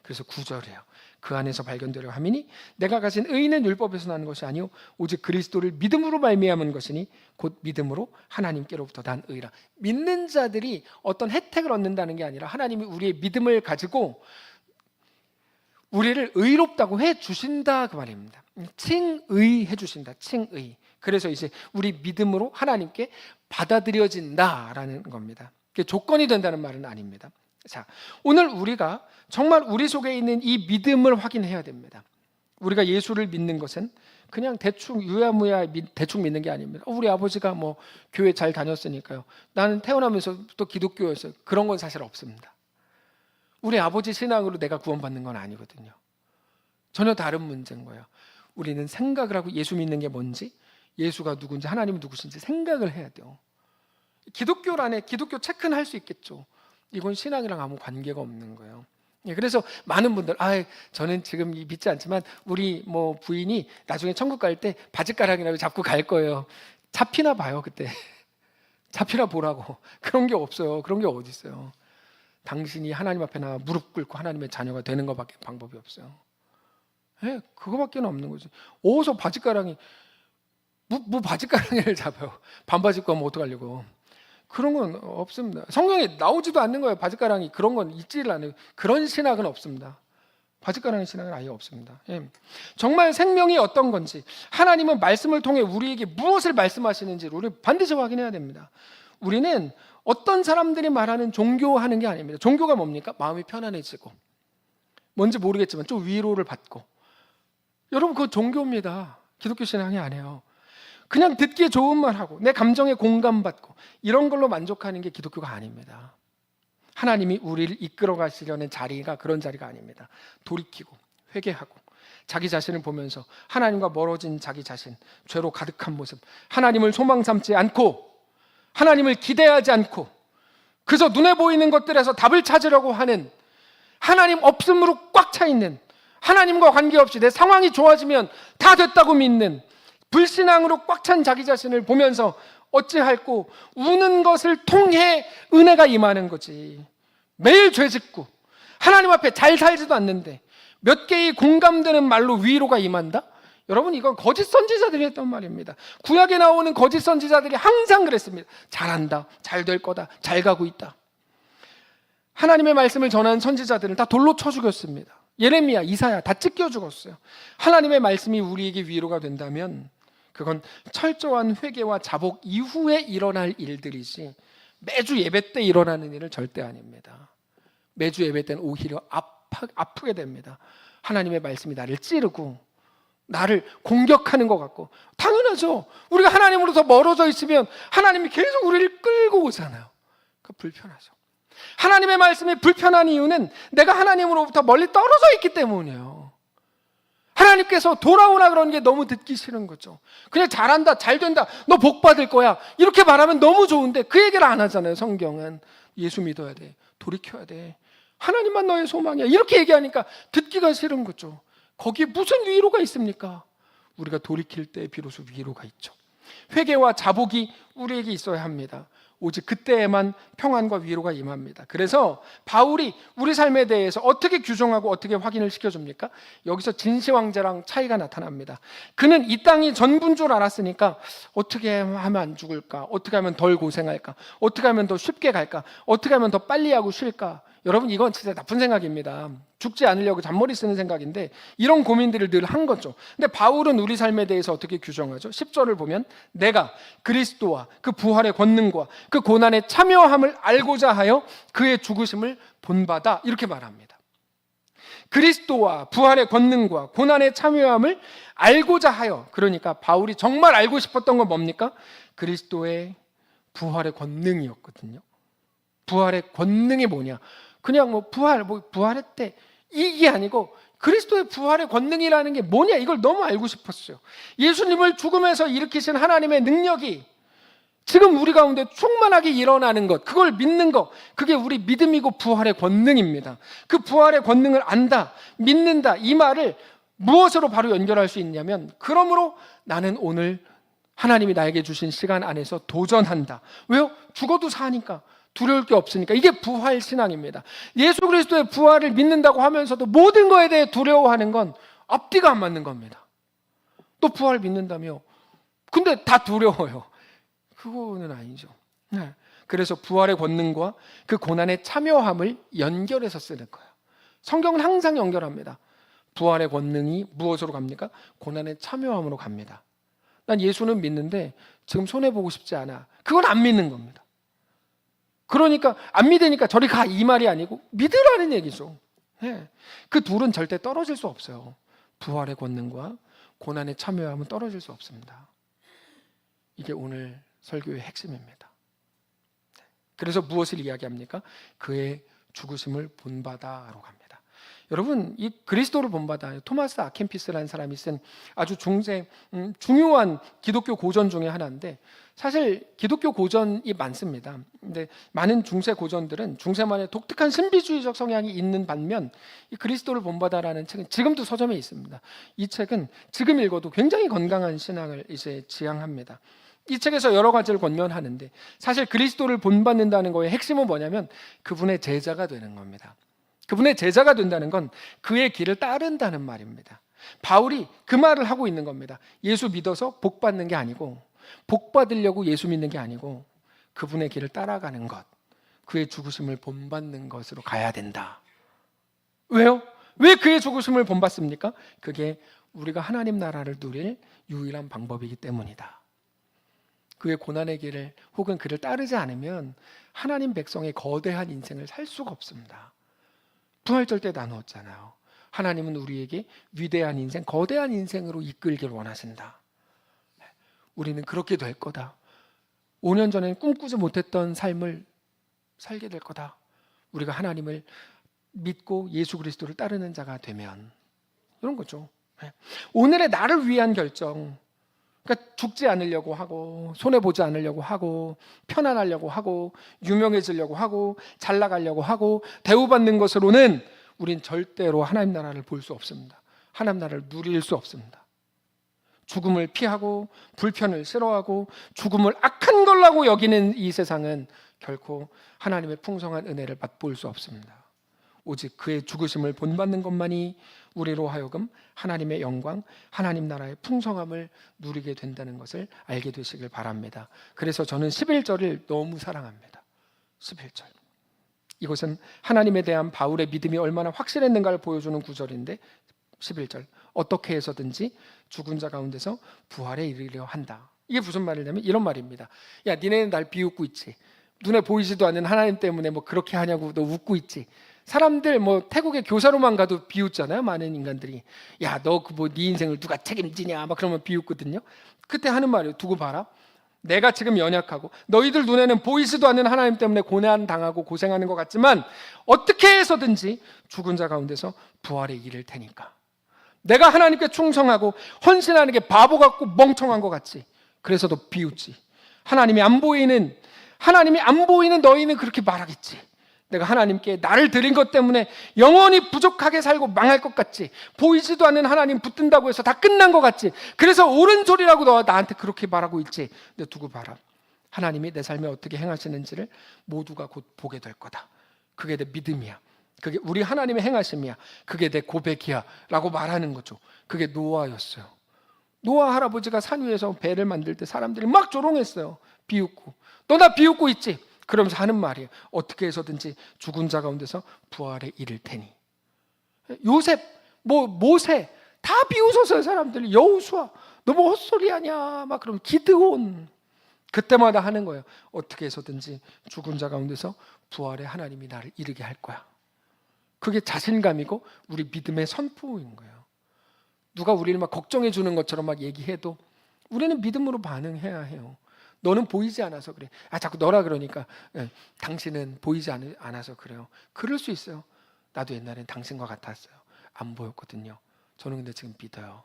그래서 9절이에요. 그 안에서 발견되려 함이니 내가 가진 의는 율법에서 나는 것이 아니요 오직 그리스도를 믿음으로 말미암은 것이니 곧 믿음으로 하나님께로부터 난 의라. 믿는 자들이 어떤 혜택을 얻는다는 게 아니라 하나님이 우리의 믿음을 가지고 우리를 의롭다고 해주신다, 그 말입니다. 칭의해 주신다. 칭의. 그래서 이제 우리 믿음으로 하나님께 받아들여진다라는 겁니다. 그게 조건이 된다는 말은 아닙니다. 자, 오늘 우리가 정말 우리 속에 있는 이 믿음을 확인해야 됩니다. 우리가 예수를 믿는 것은 그냥 대충 유야무야 대충 믿는 게 아닙니다. 우리 아버지가 뭐 교회 잘 다녔으니까요, 나는 태어나면서 또 기독교였어요. 그런 건 사실 없습니다. 우리 아버지 신앙으로 내가 구원받는 건 아니거든요. 전혀 다른 문제인 거예요. 우리는 생각을 하고 예수 믿는 게 뭔지, 예수가 누군지, 하나님은 누구신지 생각을 해야 돼요. 기독교란에 기독교 체크는 할 수 있겠죠. 이건 신앙이랑 아무 관계가 없는 거예요. 그래서 많은 분들, 저는 지금 믿지 않지만 우리 뭐 부인이 나중에 천국 갈 때 바짓가랑이라도 잡고 갈 거예요. 잡히나 봐요. 그때 잡히나 보라고. 그런 게 없어요. 그런 게 어디 있어요. 당신이 하나님 앞에 나와 무릎 꿇고 하나님의 자녀가 되는 것밖에 방법이 없어요. 그거밖에 없는 거지. 어디서 바짓가랑이, 뭐 바짓가랑이를 잡아요. 반바지 입고 하면 어떡하려고. 그런 건 없습니다. 성경에 나오지도 않는 거예요. 바짓가랑이, 그런 건 있지를 않아요. 그런 신학은 없습니다. 바짓가랑이 신학은 아예 없습니다. 정말 생명이 어떤 건지, 하나님은 말씀을 통해 우리에게 무엇을 말씀하시는지 우리 반드시 확인해야 됩니다. 우리는 어떤 사람들이 말하는 종교하는 게 아닙니다. 종교가 뭡니까? 마음이 편안해지고 뭔지 모르겠지만 좀 위로를 받고. 여러분, 그거 종교입니다. 기독교 신앙이 아니에요. 그냥 듣기에 좋은 말하고 내 감정에 공감받고 이런 걸로 만족하는 게 기독교가 아닙니다. 하나님이 우리를 이끌어 가시려는 자리가 그런 자리가 아닙니다. 돌이키고 회개하고 자기 자신을 보면서 하나님과 멀어진 자기 자신, 죄로 가득한 모습, 하나님을 소망 삼지 않고 하나님을 기대하지 않고 그저 눈에 보이는 것들에서 답을 찾으려고 하는, 하나님 없음으로 꽉 차 있는, 하나님과 관계없이 내 상황이 좋아지면 다 됐다고 믿는 불신앙으로 꽉 찬 자기 자신을 보면서 어찌할꼬 우는 것을 통해 은혜가 임하는 거지. 매일 죄 짓고 하나님 앞에 잘 살지도 않는데 몇 개의 공감되는 말로 위로가 임한다? 여러분, 이건 거짓 선지자들이 했던 말입니다. 구약에 나오는 거짓 선지자들이 항상 그랬습니다. 잘한다, 잘 될 거다, 잘 가고 있다. 하나님의 말씀을 전하는 선지자들은 다 돌로 쳐 죽였습니다. 예레미야, 이사야 다 찢겨 죽었어요. 하나님의 말씀이 우리에게 위로가 된다면 그건 철저한 회개와 자복 이후에 일어날 일들이지 매주 예배 때 일어나는 일은 절대 아닙니다. 매주 예배 때는 오히려 아프게 됩니다. 하나님의 말씀이 나를 찌르고 나를 공격하는 것 같고. 당연하죠. 우리가 하나님으로서 멀어져 있으면 하나님이 계속 우리를 끌고 오잖아요. 그 불편하죠. 하나님의 말씀이 불편한 이유는 내가 하나님으로부터 멀리 떨어져 있기 때문이에요. 하나님께서 돌아오라 그러는 게 너무 듣기 싫은 거죠. 그냥 잘한다, 잘 된다, 너 복 받을 거야 이렇게 말하면 너무 좋은데 그 얘기를 안 하잖아요. 성경은 예수 믿어야 돼, 돌이켜야 돼, 하나님만 너의 소망이야 이렇게 얘기하니까 듣기가 싫은 거죠. 거기에 무슨 위로가 있습니까? 우리가 돌이킬 때 비로소 위로가 있죠. 회개와 자복이 우리에게 있어야 합니다. 오직 그때에만 평안과 위로가 임합니다. 그래서 바울이 우리 삶에 대해서 어떻게 규정하고 어떻게 확인을 시켜줍니까? 여기서 진시황제랑 차이가 나타납니다. 그는 이 땅이 전부인 줄 알았으니까 어떻게 하면 안 죽을까? 어떻게 하면 덜 고생할까? 어떻게 하면 더 쉽게 갈까? 어떻게 하면 더 빨리 하고 쉴까? 여러분, 이건 진짜 나쁜 생각입니다. 죽지 않으려고 잔머리 쓰는 생각인데 이런 고민들을 늘 한 거죠. 근데 바울은 우리 삶에 대해서 어떻게 규정하죠? 10절을 보면 내가 그리스도와 그 부활의 권능과 그 고난의 참여함을 알고자 하여 그의 죽으심을 본받아 이렇게 말합니다. 그리스도와 부활의 권능과 고난의 참여함을 알고자 하여, 그러니까 바울이 정말 알고 싶었던 건 뭡니까? 그리스도의 부활의 권능이었거든요. 부활의 권능이 뭐냐? 그냥 부활했대 이게 아니고 그리스도의 부활의 권능이라는 게 뭐냐, 이걸 너무 알고 싶었어요. 예수님을 죽음에서 일으키신 하나님의 능력이 지금 우리 가운데 충만하게 일어나는 것, 그걸 믿는 것, 그게 우리 믿음이고 부활의 권능입니다. 그 부활의 권능을 안다, 믿는다, 이 말을 무엇으로 바로 연결할 수 있냐면, 그러므로 나는 오늘 하나님이 나에게 주신 시간 안에서 도전한다. 왜요? 죽어도 사니까, 두려울 게 없으니까. 이게 부활 신앙입니다. 예수 그리스도의 부활을 믿는다고 하면서도 모든 거에 대해 두려워하는 건 앞뒤가 안 맞는 겁니다. 또 부활 믿는다며 근데 다 두려워요. 그거는 아니죠. 그래서 부활의 권능과 그 고난의 참여함을 연결해서 쓰는 거예요. 성경은 항상 연결합니다. 부활의 권능이 무엇으로 갑니까? 고난의 참여함으로 갑니다. 난 예수는 믿는데 지금 손해보고 싶지 않아. 그건 안 믿는 겁니다. 그러니까 안 믿으니까 저리 가, 이 말이 아니고 믿으라는 얘기죠. 그 둘은 절대 떨어질 수 없어요. 부활의 권능과 고난의 참여함은 떨어질 수 없습니다. 이게 오늘 설교의 핵심입니다. 그래서 무엇을 이야기합니까? 그의 죽으심을 본받아로 갑니다. 여러분, 이 그리스도를 본받아, 토마스 아켄피스라는 사람이 쓴 아주 중요한 기독교 고전 중에 하나인데, 사실 기독교 고전이 많습니다. 근데 많은 중세 고전들은 중세만의 독특한 신비주의적 성향이 있는 반면, 이 그리스도를 본받아라는 책은 지금도 서점에 있습니다. 이 책은 지금 읽어도 굉장히 건강한 신앙을 이제 지향합니다. 이 책에서 여러 가지를 권면하는데, 사실 그리스도를 본받는다는 거의 핵심은 뭐냐면 그분의 제자가 되는 겁니다. 그분의 제자가 된다는 건 그의 길을 따른다는 말입니다. 바울이 그 말을 하고 있는 겁니다. 예수 믿어서 복 받는 게 아니고, 복 받으려고 예수 믿는 게 아니고, 그분의 길을 따라가는 것, 그의 죽으심을 본받는 것으로 가야 된다. 왜요? 왜 그의 죽으심을 본받습니까? 그게 우리가 하나님 나라를 누릴 유일한 방법이기 때문이다. 그의 고난의 길을 혹은 그를 따르지 않으면 하나님 백성의 거대한 인생을 살 수가 없습니다. 부활절 때 나누었잖아요. 하나님은 우리에게 위대한 인생, 거대한 인생으로 이끌길 원하신다. 우리는 그렇게 될 거다. 5년 전엔 꿈꾸지 못했던 삶을 살게 될 거다. 우리가 하나님을 믿고 예수 그리스도를 따르는 자가 되면, 이런 거죠. 오늘의 나를 위한 결정, 그러니까 죽지 않으려고 하고 손해보지 않으려고 하고 편안하려고 하고 유명해지려고 하고 잘 나가려고 하고 대우받는 것으로는 우린 절대로 하나님 나라를 볼 수 없습니다. 하나님 나라를 누릴 수 없습니다. 죽음을 피하고 불편을 싫어하고 죽음을 악한 걸라고 여기는 이 세상은 결코 하나님의 풍성한 은혜를 맛볼 수 없습니다. 오직 그의 죽으심을 본받는 것만이 우리로 하여금 하나님의 영광, 하나님 나라의 풍성함을 누리게 된다는 것을 알게 되시길 바랍니다. 그래서 저는 11절을 너무 사랑합니다. 11절. 이것은 하나님에 대한 바울의 믿음이 얼마나 확실했는가를 보여주는 구절인데 11절. 어떻게 해서든지 죽은 자 가운데서 부활에 이르려 한다. 이게 무슨 말이냐면 이런 말입니다. 야, 니네는 날 비웃고 있지. 눈에 보이지도 않는 하나님 때문에 뭐 그렇게 하냐고 너 웃고 있지. 사람들 뭐 태국의 교사로만 가도 비웃잖아요. 많은 인간들이. 야, 너 그 뭐 네 인생을 누가 책임지냐 막 그러면 비웃거든요. 그때 하는 말이에요. 두고 봐라. 내가 지금 연약하고 너희들 눈에는 보이지도 않는 하나님 때문에 고난 당하고 고생하는 것 같지만 어떻게 해서든지 죽은 자 가운데서 부활에 이를 테니까. 내가 하나님께 충성하고 헌신하는 게 바보 같고 멍청한 것 같지. 그래서 너 비웃지. 하나님이 안 보이는 너희는 그렇게 말하겠지. 내가 하나님께 나를 드린 것 때문에 영원히 부족하게 살고 망할 것 같지. 보이지도 않는 하나님 붙든다고 해서 다 끝난 것 같지. 그래서 옳은 소리라고 너가 나한테 그렇게 말하고 있지. 근데 두고 봐라. 하나님이 내 삶에 어떻게 행하시는지를 모두가 곧 보게 될 거다. 그게 내 믿음이야. 그게 우리 하나님의 행하심이야. 그게 내 고백이야 라고 말하는 거죠. 그게 노아였어요. 노아 할아버지가 산 위에서 배를 만들 때 사람들이 막 조롱했어요. 비웃고. 너 나 비웃고 있지? 그러면서 하는 말이에요. 어떻게 해서든지 죽은 자 가운데서 부활에 이를 테니. 요셉, 모세 다 비웃었어요. 사람들이. 여호수아 너 뭐 헛소리 하냐 막 그러면 기드온. 그때마다 하는 거예요. 어떻게 해서든지 죽은 자 가운데서 부활에 하나님이 나를 이르게 할 거야. 그게 자신감이고 우리 믿음의 선포인 거예요. 누가 우리를 막 걱정해 주는 것처럼 막 얘기해도 우리는 믿음으로 반응해야 해요. 너는 보이지 않아서 그래. 자꾸 너라 그러니까 당신은 보이지 않아서 그래요. 그럴 수 있어요. 나도 옛날엔 당신과 같았어요. 안 보였거든요. 저는 근데 지금 믿어요.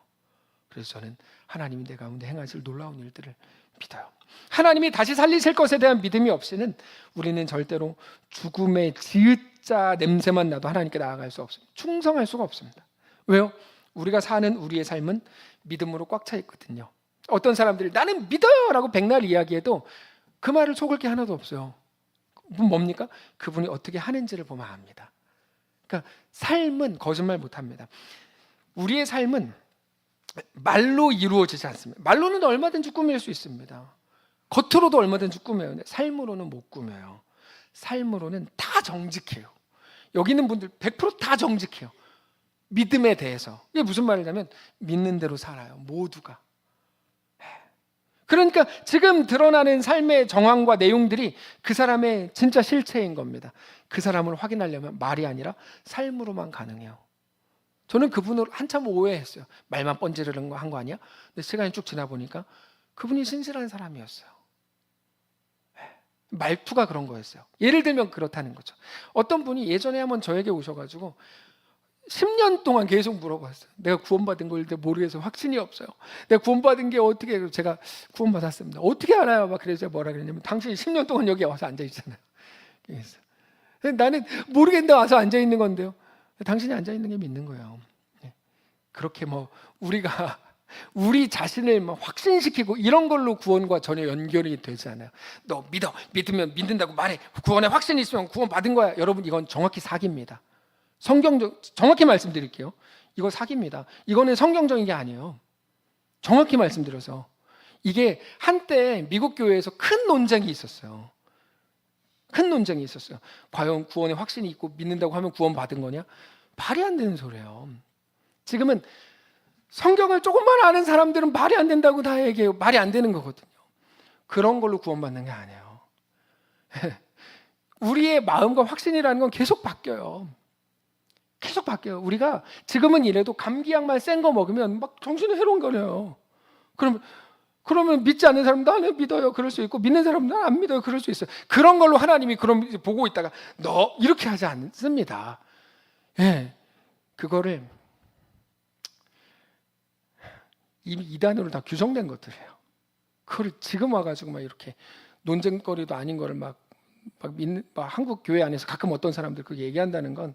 그래서 저는 하나님이 내 가운데 행하실 놀라운 일들을 믿어요. 하나님이 다시 살리실 것에 대한 믿음이 없이는 우리는 절대로 죽음의 지읒자 냄새만 나도 하나님께 나아갈 수 없습니다. 충성할 수가 없습니다. 왜요? 우리가 사는 우리의 삶은 믿음으로 꽉 차 있거든요. 어떤 사람들이 나는 믿어요 라고 백날 이야기해도 그 말을 속을 게 하나도 없어요. 뭡니까? 그분이 어떻게 하는지를 보면 압니다. 그러니까 삶은 거짓말 못합니다. 우리의 삶은 말로 이루어지지 않습니다. 말로는 얼마든지 꾸밀 수 있습니다. 겉으로도 얼마든지 꾸며요. 삶으로는 못 꾸며요. 삶으로는 다 정직해요. 여기 있는 분들 100% 다 정직해요. 믿음에 대해서. 이게 무슨 말이냐면 믿는 대로 살아요. 모두가. 그러니까 지금 드러나는 삶의 정황과 내용들이 그 사람의 진짜 실체인 겁니다. 그 사람을 확인하려면 말이 아니라 삶으로만 가능해요. 저는 그분을 한참 오해했어요. 말만 뻔지르는 거 한 거 아니야? 근데 시간이 쭉 지나 보니까 그분이 신실한 사람이었어요. 말투가 그런 거였어요. 예를 들면 그렇다는 거죠. 어떤 분이 예전에 한번 저에게 오셔가지고 10년 동안 계속 물어봤어요. 내가 구원받은 걸 모르겠어요. 확신이 없어요. 내가 구원받은 게 어떻게, 제가 구원받았습니다. 어떻게 알아요? 막 그래서 뭐라 그랬냐면 당신이 10년 동안 여기 와서 앉아있잖아요. 나는 모르겠는데 와서 앉아있는 건데요. 당신이 앉아있는 게 믿는 거예요. 그렇게 우리가 우리 자신을 확신시키고 이런 걸로 구원과 전혀 연결이 되지 않아요. 너 믿으면 믿는다고 말해. 구원에 확신이 있으면 구원 받은 거야. 여러분 이건 정확히 사기입니다. 정확히 말씀드릴게요. 이거 사기입니다. 이거는 성경적인 게 아니에요. 정확히 말씀드려서 이게 한때 미국 교회에서 큰 논쟁이 있었어요. 큰 논쟁이 있었어요. 과연 구원에 확신이 있고 믿는다고 하면 구원 받은 거냐? 말이 안 되는 소리예요. 지금은 성경을 조금만 아는 사람들은 말이 안 된다고 다 얘기해요. 말이 안 되는 거거든요. 그런 걸로 구원받는 게 아니에요. 우리의 마음과 확신이라는 건 계속 바뀌어요. 계속 바뀌어요. 우리가 지금은 이래도 감기약만 센 거 먹으면 막 정신이 해롱거려요. 그러면 믿지 않는 사람 나는 믿어요. 그럴 수 있고 믿는 사람 난 안 믿어요. 그럴 수 있어요. 그런 걸로 하나님이 그럼 보고 있다가 너 이렇게 하지 않습니다. 예, 그거를 이미 이단으로 다 규정된 것들이에요. 그걸 지금 와가지고 막 이렇게 논쟁거리도 아닌 거를 막 한국 교회 안에서 가끔 어떤 사람들 그 얘기한다는 건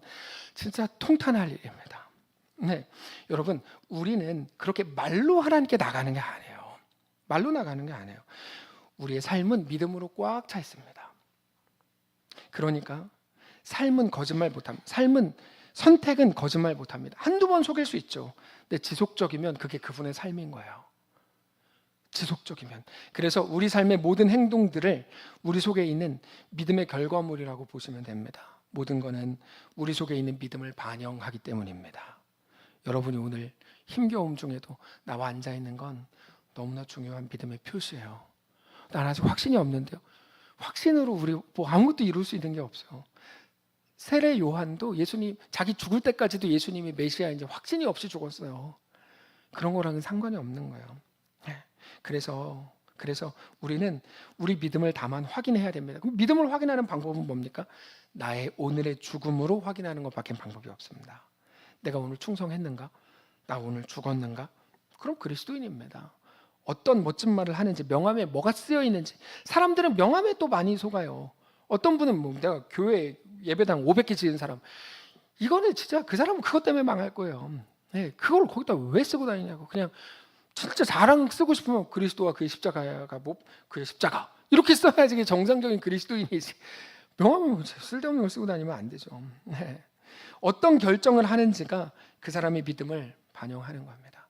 진짜 통탄할 일입니다. 네, 여러분 우리는 그렇게 말로 하나님께 나가는 게 아니에요. 말로 나가는 게 아니에요. 우리의 삶은 믿음으로 꽉 차 있습니다. 그러니까 삶은 거짓말 못합니다. 선택은 거짓말 못합니다. 한두 번 속일 수 있죠. 근데 지속적이면 그게 그분의 삶인 거예요. 지속적이면. 그래서 우리 삶의 모든 행동들을 우리 속에 있는 믿음의 결과물이라고 보시면 됩니다. 모든 거는 우리 속에 있는 믿음을 반영하기 때문입니다. 여러분이 오늘 힘겨움 중에도 나와 앉아 있는 건 너무나 중요한 믿음의 표시예요. 난 아직 확신이 없는데요. 확신으로 우리 뭐 아무것도 이룰 수 있는 게 없어요. 세례 요한도 예수님 자기 죽을 때까지도 예수님이 메시아인지 확신이 없이 죽었어요. 그런 거랑은 상관이 없는 거예요. 그래서 우리는 우리 믿음을 다만 확인해야 됩니다. 그럼 믿음을 확인하는 방법은 뭡니까? 나의 오늘의 죽음으로 확인하는 것밖에 방법이 없습니다. 내가 오늘 충성했는가? 나 오늘 죽었는가? 그럼 그리스도인입니다. 어떤 멋진 말을 하는지, 명함에 뭐가 쓰여 있는지. 사람들은 명함에 또 많이 속아요. 어떤 분은 뭐 내가 교회 예배당 500개 지은 사람, 이거는 진짜 그 사람은 그것 때문에 망할 거예요. 네, 그걸 거기다 왜 쓰고 다니냐고. 그냥 진짜 자랑 쓰고 싶으면 그리스도와 그의 십자가가 그의 십자가 이렇게 써야지 이게 정상적인 그리스도인이지. 명함은 쓸데없는 걸 쓰고 다니면 안 되죠. 네. 어떤 결정을 하는지가 그 사람의 믿음을 반영하는 겁니다.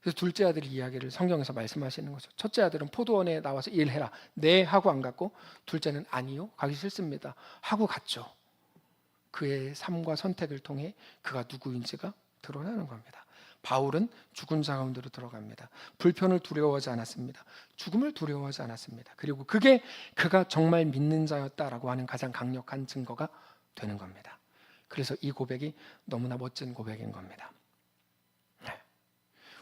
그래서 둘째 아들의 이야기를 성경에서 말씀하시는 거죠. 첫째 아들은 포도원에 나와서 일해라. 네 하고 안 갔고, 둘째는 아니요, 가기 싫습니다 하고 갔죠. 그의 삶과 선택을 통해 그가 누구인지가 드러나는 겁니다. 바울은 죽은 자 가운데로 들어갑니다. 불편을 두려워하지 않았습니다. 죽음을 두려워하지 않았습니다. 그리고 그게 그가 정말 믿는 자였다라고 하는 가장 강력한 증거가 되는 겁니다. 그래서 이 고백이 너무나 멋진 고백인 겁니다.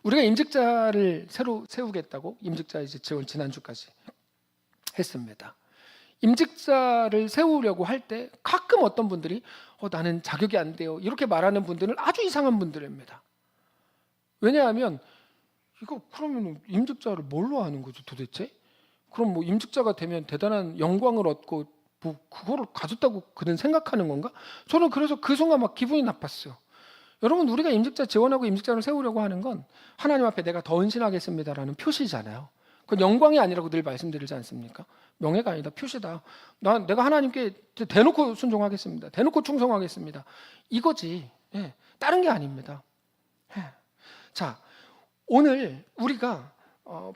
우리가 임직자를 새로 세우겠다고 임직자 이제 지원 지난주까지 했습니다. 임직자를 세우려고 할 때 가끔 어떤 분들이 나는 자격이 안 돼요 이렇게 말하는 분들은 아주 이상한 분들입니다. 왜냐하면 이거 그러면 임직자를 뭘로 하는 거죠 도대체? 그럼 뭐 임직자가 되면 대단한 영광을 얻고 뭐 그거를 가졌다고 그는 생각하는 건가? 저는 그래서 그 순간 막 기분이 나빴어요. 여러분 우리가 임직자 지원하고 임직자를 세우려고 하는 건 하나님 앞에 내가 더 헌신하겠습니다라는 표시잖아요. 그건 영광이 아니라고 늘 말씀드리지 않습니까? 명예가 아니다, 표시다. 내가 하나님께 대놓고 순종하겠습니다. 대놓고 충성하겠습니다. 이거지. 예, 다른 게 아닙니다. 예. 자, 오늘 우리가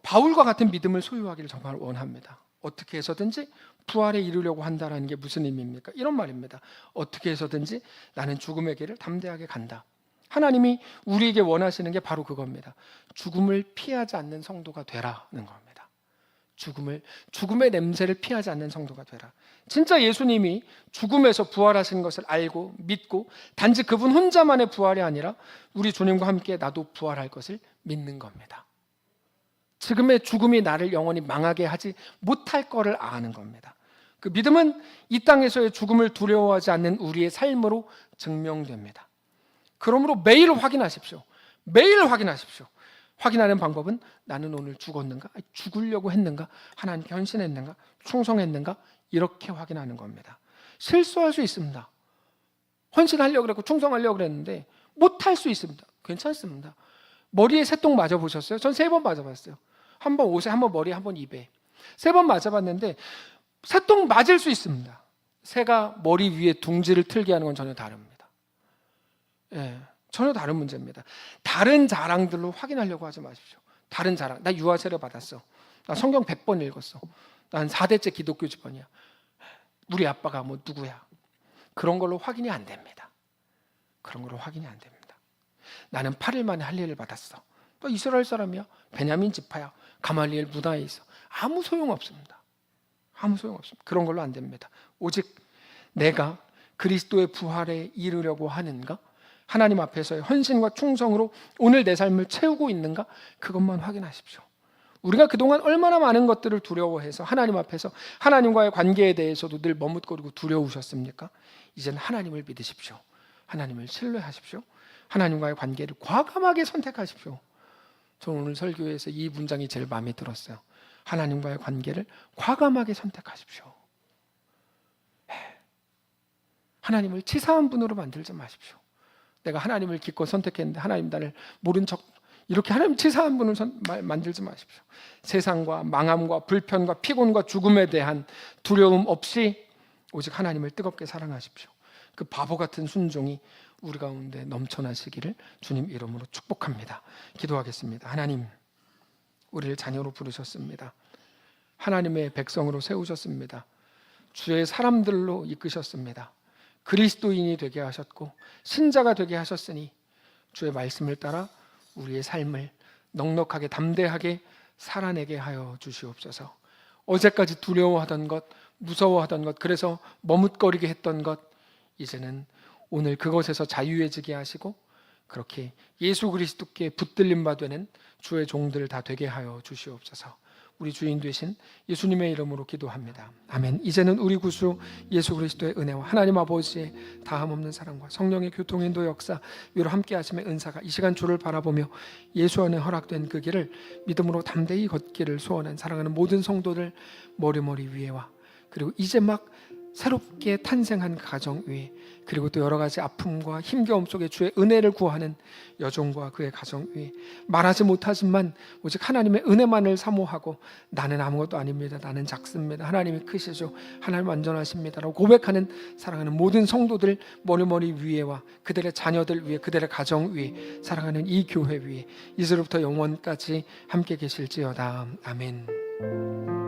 바울과 같은 믿음을 소유하기를 정말 원합니다. 어떻게 해서든지 부활에 이르려고 한다는 게 무슨 의미입니까? 이런 말입니다. 어떻게 해서든지 나는 죽음의 길을 담대하게 간다. 하나님이 우리에게 원하시는 게 바로 그겁니다. 죽음을 피하지 않는 성도가 되라는 겁니다. 죽음의 냄새를 피하지 않는 성도가 되라. 진짜 예수님이 죽음에서 부활하신 것을 알고 믿고 단지 그분 혼자만의 부활이 아니라 우리 주님과 함께 나도 부활할 것을 믿는 겁니다. 지금의 죽음이 나를 영원히 망하게 하지 못할 거를 아는 겁니다. 그 믿음은 이 땅에서의 죽음을 두려워하지 않는 우리의 삶으로 증명됩니다. 그러므로 매일 확인하십시오. 매일 확인하십시오. 확인하는 방법은 나는 오늘 죽었는가? 죽으려고 했는가? 하나님께 헌신했는가? 충성했는가? 이렇게 확인하는 겁니다. 실수할 수 있습니다. 헌신하려고 그랬고 충성하려고 그랬는데 못할 수 있습니다. 괜찮습니다. 머리에 새똥 맞아보셨어요? 전 3번 맞아봤어요. 한 번 옷에, 한 번 머리에, 한 번 입에. 3번 맞아봤는데 새똥 맞을 수 있습니다. 새가 머리 위에 둥지를 틀게 하는 건 전혀 다릅니다. 예, 전혀 다른 문제입니다. 다른 자랑들로 확인하려고 하지 마십시오. 다른 자랑. 나 유아 세례 받았어. 나 성경 100번 읽었어. 난 4대째 기독교 집안이야. 우리 아빠가 뭐 누구야. 그런 걸로 확인이 안 됩니다. 그런 걸로 확인이 안 됩니다. 나는 8일 만에 할례를 받았어. 너 이스라엘 사람이야. 베냐민 지파야. 가말리엘 문화에 있어. 아무 소용없습니다. 아무 소용없습니다. 그런 걸로 안 됩니다. 오직 내가 그리스도의 부활에 이르려고 하는가? 하나님 앞에서의 헌신과 충성으로 오늘 내 삶을 채우고 있는가? 그것만 확인하십시오. 우리가 그동안 얼마나 많은 것들을 두려워해서 하나님 앞에서 하나님과의 관계에 대해서도 늘 머뭇거리고 두려우셨습니까? 이제는 하나님을 믿으십시오. 하나님을 신뢰하십시오. 하나님과의 관계를 과감하게 선택하십시오. 저는 오늘 설교에서 이 문장이 제일 마음에 들었어요. 하나님과의 관계를 과감하게 선택하십시오. 하나님을 치사한 분으로 만들지 마십시오. 내가 하나님을 기껏 선택했는데 하나님 나를 모른 척, 이렇게 하나님 치사한 분을 만들지 마십시오. 세상과 망함과 불편과 피곤과 죽음에 대한 두려움 없이 오직 하나님을 뜨겁게 사랑하십시오. 그 바보 같은 순종이 우리 가운데 넘쳐나시기를 주님 이름으로 축복합니다. 기도하겠습니다. 하나님, 우리를 자녀로 부르셨습니다. 하나님의 백성으로 세우셨습니다. 주의 사람들로 이끄셨습니다. 그리스도인이 되게 하셨고 신자가 되게 하셨으니 주의 말씀을 따라 우리의 삶을 넉넉하게 담대하게 살아내게 하여 주시옵소서. 어제까지 두려워하던 것, 무서워하던 것, 그래서 머뭇거리게 했던 것, 이제는 오늘 그것에서 자유해지게 하시고 그렇게 예수 그리스도께 붙들림 바 되는 주의 종들 다 되게 하여 주시옵소서. 우리 주인 되신 예수님의 이름으로 기도합니다. 아멘. 이제는 우리 구주 예수 그리스도의 은혜와 하나님 아버지의 다함없는 사랑과 성령의 교통인도 역사 위로 함께 하심의 은사가 이 시간 주를 바라보며 예수 안에 허락된 그 길을 믿음으로 담대히 걷기를 소원한 사랑하는 모든 성도들 머리머리 위에와 그리고 이제 막 새롭게 탄생한 가정 위에 그리고 또 여러 가지 아픔과 힘겨움 속에 주의 은혜를 구하는 여종과 그의 가정 위에 말하지 못하지만 오직 하나님의 은혜만을 사모하고 나는 아무것도 아닙니다. 나는 작습니다. 하나님이 크시죠. 하나님 완전하십니다. 라고 고백하는 사랑하는 모든 성도들 머리머리 위에와 그들의 자녀들 위에 그들의 가정 위에 사랑하는 이 교회 위에 이제로부터 영원까지 함께 계실지어다. 아멘.